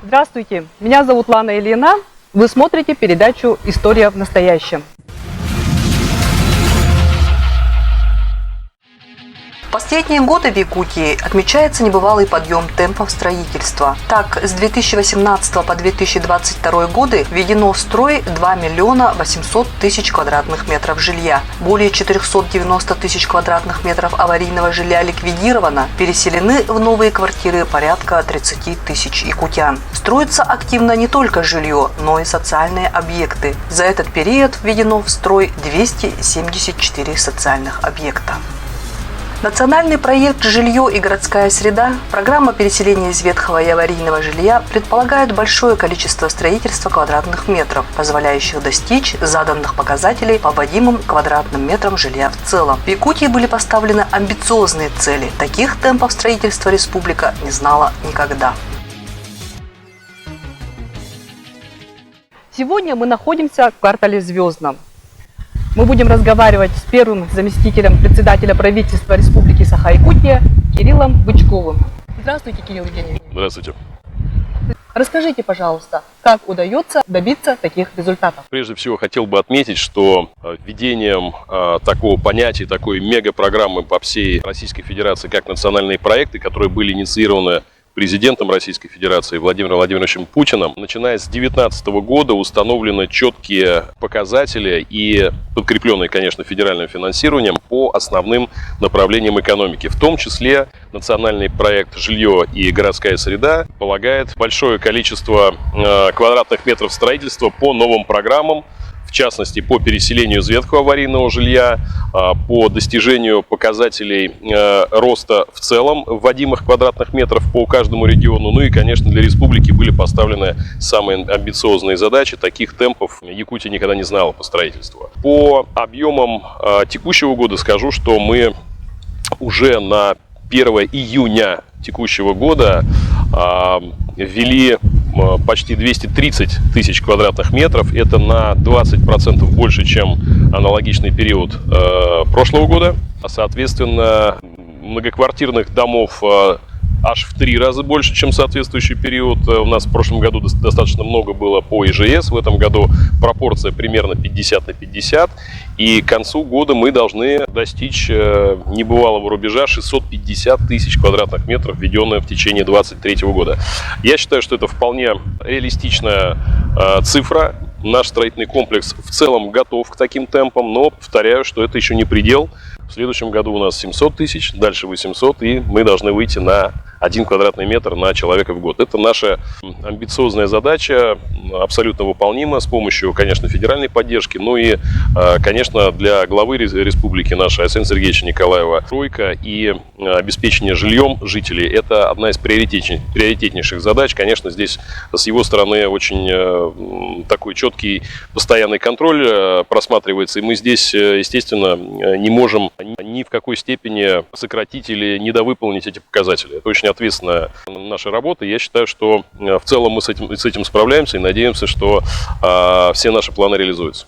Здравствуйте, меня зовут Лана Ильина. Вы смотрите передачу «История в настоящем». В последние годы в Якутии отмечается небывалый подъем темпов строительства. Так, с 2018 по 2022 годы введено в строй 2 миллиона 800 тысяч квадратных метров жилья. Более 490 тысяч квадратных метров аварийного жилья ликвидировано. Переселены в новые квартиры порядка 30 тысяч якутян. Строится активно не только жилье, но и социальные объекты. За этот период введено в строй 274 социальных объекта. Национальный проект «Жилье и городская среда», программа переселения из ветхого и аварийного жилья предполагает большое количество строительства квадратных метров, позволяющих достичь заданных показателей по вводимым квадратным метрам жилья в целом. В Якутии были поставлены амбициозные цели. Таких темпов строительства республика не знала никогда. Сегодня мы находимся в квартале Звездном. Мы будем разговаривать с первым заместителем председателя правительства Республики Саха-Якутия Кириллом Бычковым. Здравствуйте, Кирилл Евгеньевич. Здравствуйте. Расскажите, пожалуйста, как удается добиться таких результатов? Прежде всего, хотел бы отметить, что введением такого понятия, такой мегапрограммы по всей Российской Федерации, как национальные проекты, которые были инициированы президентом Российской Федерации Владимиром Владимировичем Путиным, начиная с 2019 года установлены четкие показатели и подкрепленные, конечно, федеральным финансированием по основным направлениям экономики. В том числе национальный проект «Жилье и городская среда» полагает большое количество квадратных метров строительства по новым программам, в частности, по переселению из ветхого аварийного жилья, по достижению показателей роста в целом вводимых квадратных метров по каждому региону. Ну и, конечно, для республики были поставлены самые амбициозные задачи. Таких темпов Якутия никогда не знала по строительству. По объемам текущего года скажу, что мы уже на 1 июня текущего года ввели почти 230 тысяч квадратных метров. Это на 20% больше, чем аналогичный период прошлого года. Соответственно, многоквартирных домов аж в 3 раза больше, чем соответствующий период. У нас в прошлом году достаточно много было по ИЖС. В этом году пропорция примерно 50 на 50. И к концу года мы должны достичь небывалого рубежа 650 тысяч квадратных метров, введенные в течение 2023 года. Я считаю, что это вполне реалистичная цифра. Наш строительный комплекс в целом готов к таким темпам, но повторяю, что это еще не предел. В следующем году у нас 700 тысяч, дальше 800, и мы должны выйти на 1 квадратный метр на человека в год. Это наша амбициозная задача, абсолютно выполнима с помощью, конечно, федеральной поддержки, ну и, конечно, для главы республики нашей Арсения Сергеевича Николаева стройка и обеспечение жильем жителей – это одна из приоритетнейших задач. Конечно, здесь с его стороны очень такой четкий постоянный контроль просматривается, и мы здесь, естественно, не можем ни в какой степени сократить или недовыполнить эти показатели. Это очень ответственная наша работа. Я считаю, что в целом мы с этим справляемся и надеемся, что все наши планы реализуются.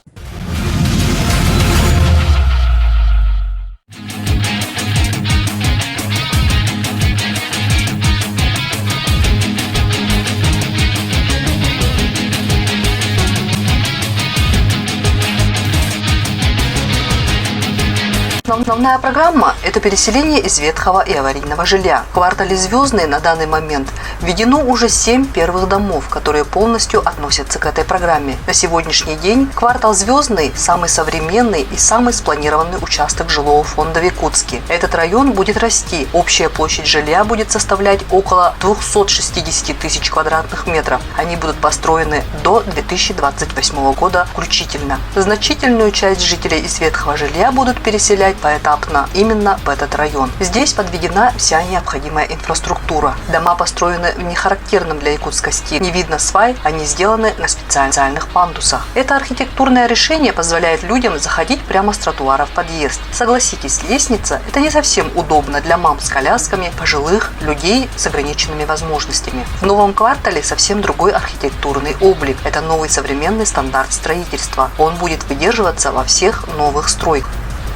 Основная программа – это переселение из ветхого и аварийного жилья. В квартале Звездный на данный момент введено уже 7 первых домов, которые полностью относятся к этой программе. На сегодняшний день квартал Звездный – самый современный и самый спланированный участок жилого фонда в Якутске. Этот район будет расти. Общая площадь жилья будет составлять около 260 тысяч квадратных метров. Они будут построены до 2028 года включительно. Значительную часть жителей из ветхого жилья будут переселять поэтапно именно в этот район. Здесь подведена вся необходимая инфраструктура. Дома построены в нехарактерном для Якутска стиле. Не видно свай, они сделаны на специальных пандусах. Это архитектурное решение позволяет людям заходить прямо с тротуара в подъезд. Согласитесь, лестница – это не совсем удобно для мам с колясками, пожилых, людей с ограниченными возможностями. В новом квартале совсем другой архитектурный облик. Это новый современный стандарт строительства. Он будет выдерживаться во всех новых стройках.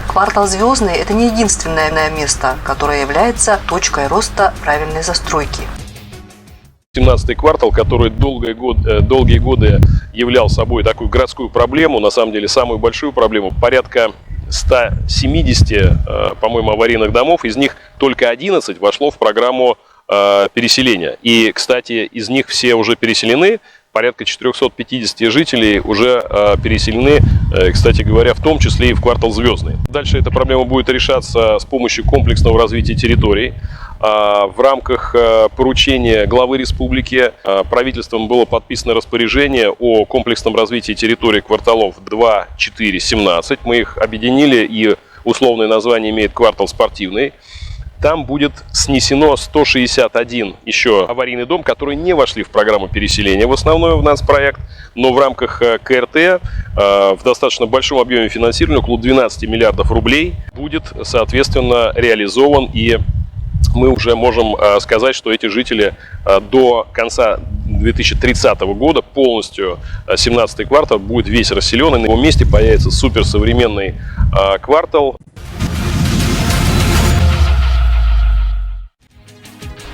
Квартал Звездный – это не единственное место, которое является точкой роста правильной застройки. 17-й квартал, который долгие годы являл собой такую городскую проблему, на самом деле самую большую проблему, порядка 170, по-моему, аварийных домов, из них только 11 вошло в программу переселения. И, кстати, из них все уже переселены, порядка 450 жителей уже переселены, кстати говоря, в том числе и в квартал Звездный. Дальше эта проблема будет решаться с помощью комплексного развития территорий. В рамках поручения главы республики правительством было подписано распоряжение о комплексном развитии территорий кварталов 2, 4, 17. Мы их объединили, и условное название имеет квартал спортивный. Там будет снесено 161 еще аварийный дом, которые не вошли в программу переселения в основной в нацпроект, но в рамках КРТ в достаточно большом объеме финансирования, около 12 миллиардов рублей, будет, соответственно, реализован, и мы уже можем сказать, что эти жители до конца 2030 года полностью 17-й квартал будет весь расселен, и на его месте появится суперсовременный квартал.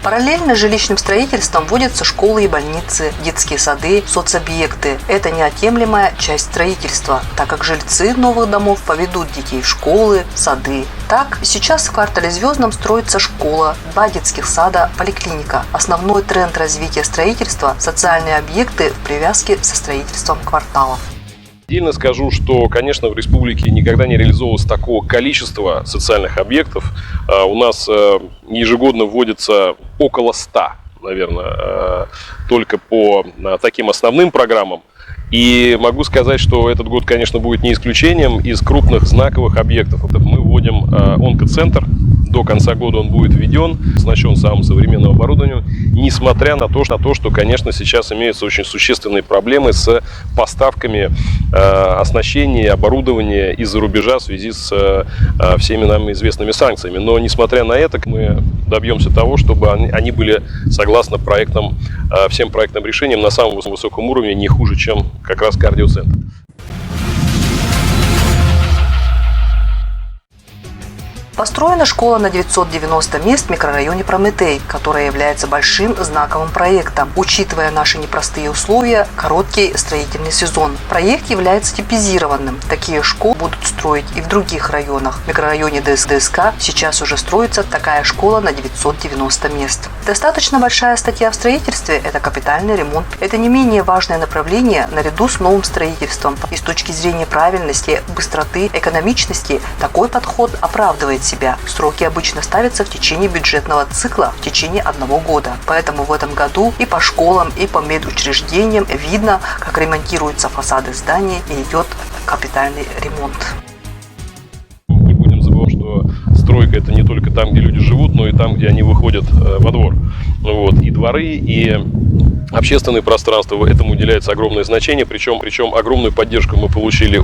Параллельно с жилищным строительством вводятся школы и больницы, детские сады, соцобъекты. Это неотъемлемая часть строительства, так как жильцы новых домов поведут детей в школы, сады. Так, сейчас в квартале Звездном строится школа, 2 детских сада, поликлиника. Основной тренд развития строительства – социальные объекты в привязке со строительством кварталов. Отдельно скажу, что, конечно, в республике никогда не реализовывалось такого количества социальных объектов. У нас ежегодно вводится около 100, наверное, только по таким основным программам. И могу сказать, что этот год, конечно, будет не исключением. Из крупных знаковых объектов мы вводим онкоцентр. До конца года он будет введен, оснащен самым современным оборудованием, несмотря на то, что, конечно, сейчас имеются очень существенные проблемы с поставками оснащения и оборудования из-за рубежа в связи с всеми нам известными санкциями. Но, несмотря на это, мы добьемся того, чтобы они были согласно всем проектным решениям на самом высоком уровне, не хуже, чем как раз кардиоцентр. Построена школа на 990 мест в микрорайоне Прометей, которая является большим знаковым проектом. Учитывая наши непростые условия, короткий строительный сезон. Проект является типизированным. Такие школы будут строить и в других районах. В микрорайоне ДСК сейчас уже строится такая школа на 990 мест. Достаточно большая статья в строительстве – это капитальный ремонт. Это не менее важное направление наряду с новым строительством. И с точки зрения правильности, быстроты, экономичности такой подход оправдывает себя. Сроки обычно ставятся в течение бюджетного цикла в течение 1 года. Поэтому в этом году и по школам, и по медучреждениям видно, как ремонтируются фасады зданий и идет капитальный ремонт. Не будем забывать, что стройка — это не только там, где люди живут, но и там, где они выходят во двор. Вот. И дворы, и общественное пространство, этому уделяется огромное значение, причем огромную поддержку мы получили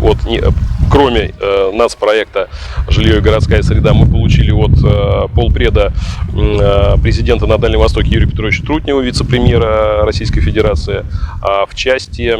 кроме нацпроекта «Жилье и городская среда», мы получили от полпреда президента на Дальнем Востоке Юрия Петровича Трутнева, вице-премьера Российской Федерации, в части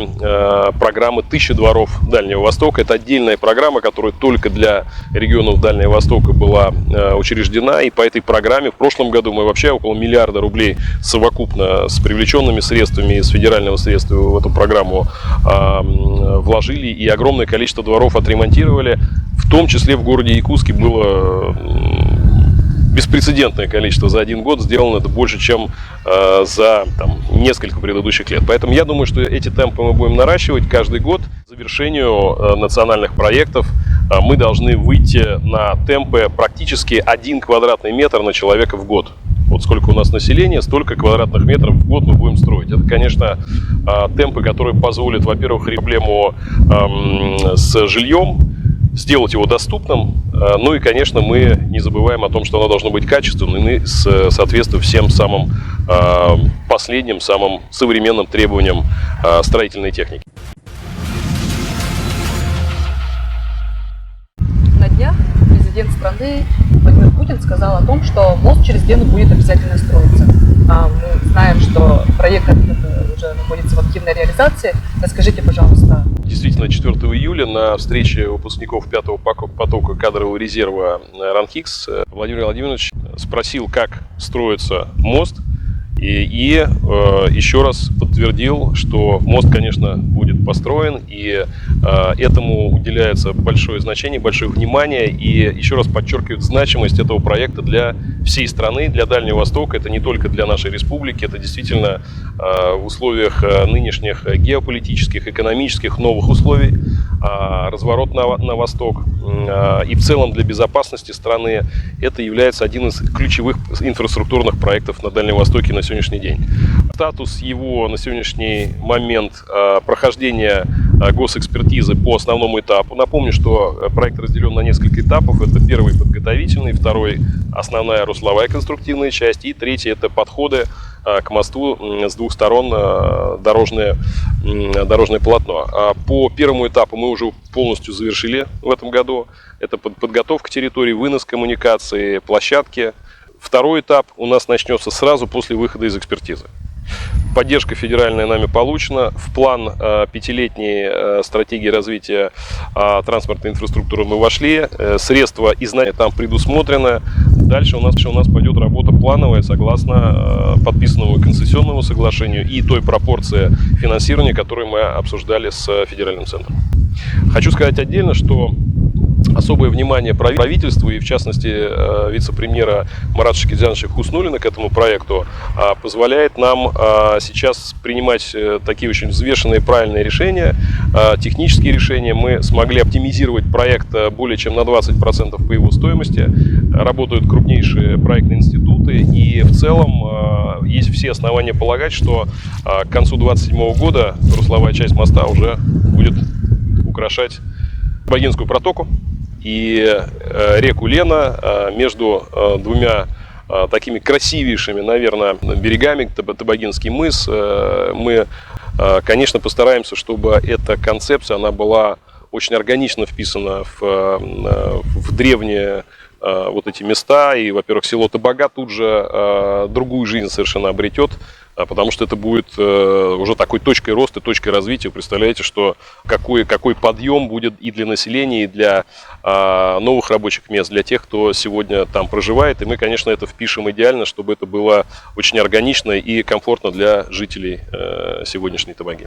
программы «1000 дворов Дальнего Востока». Это отдельная программа, которая только для регионов Дальнего Востока была учреждена, и по этой программе в прошлом году мы вообще около миллиарда рублей совокупно с привлеченными средствами из федерального средства в эту программу вложили, и огромное количество дворов отремонтировали. В том числе в городе Якутске было беспрецедентное количество за 1 год сделано, это больше, чем за несколько предыдущих лет. Поэтому я думаю, что эти темпы мы будем наращивать каждый год. К завершению национальных проектов мы должны выйти на темпы практически 1 квадратный метр на человека в год. Вот сколько у нас населения, столько квадратных метров в год мы будем строить. Это, конечно, темпы, которые позволят, во-первых, проблему с жильем, сделать его доступным. Ну и, конечно, мы не забываем о том, что оно должно быть качественным и соответствовать всем самым последним, самым современным требованиям строительной техники. На днях президент страны Владимир Путин сказал о том, что мост через Лену будет обязательно строиться. Мы знаем, что проект уже находится в активной реализации. Расскажите, пожалуйста. Действительно, 4 июля на встрече выпускников 5-го потока кадрового резерва РАНХИКС Владимир Владимирович спросил, как строится мост, И еще раз подтвердил, что мост, конечно, будет построен, и этому уделяется большое значение, большое внимание, и еще раз подчеркивает значимость этого проекта для всей страны, для Дальнего Востока. Это не только для нашей республики, это действительно в условиях нынешних геополитических, экономических новых условий, разворот на восток, и в целом для безопасности страны это является один из ключевых инфраструктурных проектов на Дальнем Востоке на сегодняшний день. Статус его на сегодняшний момент прохождения госэкспертизы по основному этапу. Напомню, что проект разделен на несколько этапов. Это первый подготовительный, второй основная русловая конструктивная часть, и третий это подходы к мосту с двух сторон дорожное полотно. По первому этапу мы уже полностью завершили в этом году. Это подготовка территории, вынос коммуникации, площадки. Второй этап у нас начнется сразу после выхода из экспертизы. Поддержка федеральная нами получена. В план пятилетней стратегии развития транспортной инфраструктуры мы вошли. Средства изначально там предусмотрены. Дальше у нас пойдет работа плановая согласно подписанному концессионному соглашению и той пропорции финансирования, которую мы обсуждали с федеральным центром. Хочу сказать отдельно, что особое внимание правительству и, в частности, вице-премьера Марата Шакирджановича Хуснуллина к этому проекту позволяет нам сейчас принимать такие очень взвешенные, правильные решения, технические решения. Мы смогли оптимизировать проект более чем на 20% по его стоимости. Работают крупнейшие проектные институты, и в целом есть все основания полагать, что к концу 2027 года русловая часть моста уже будет украшать Табагинскую протоку и реку Лена между двумя такими красивейшими, наверное, берегами, Табагинский мыс. Мы, конечно, постараемся, чтобы эта концепция, она была очень органично вписана в древние вот эти места. И, во-первых, село Табага тут же другую жизнь совершенно обретет, потому что это будет уже такой точкой роста, точкой развития. Представляете, что какой подъем будет и для населения, и для новых рабочих мест, для тех, кто сегодня там проживает. И мы, конечно, это впишем идеально, чтобы это было очень органично и комфортно для жителей сегодняшней Табаги.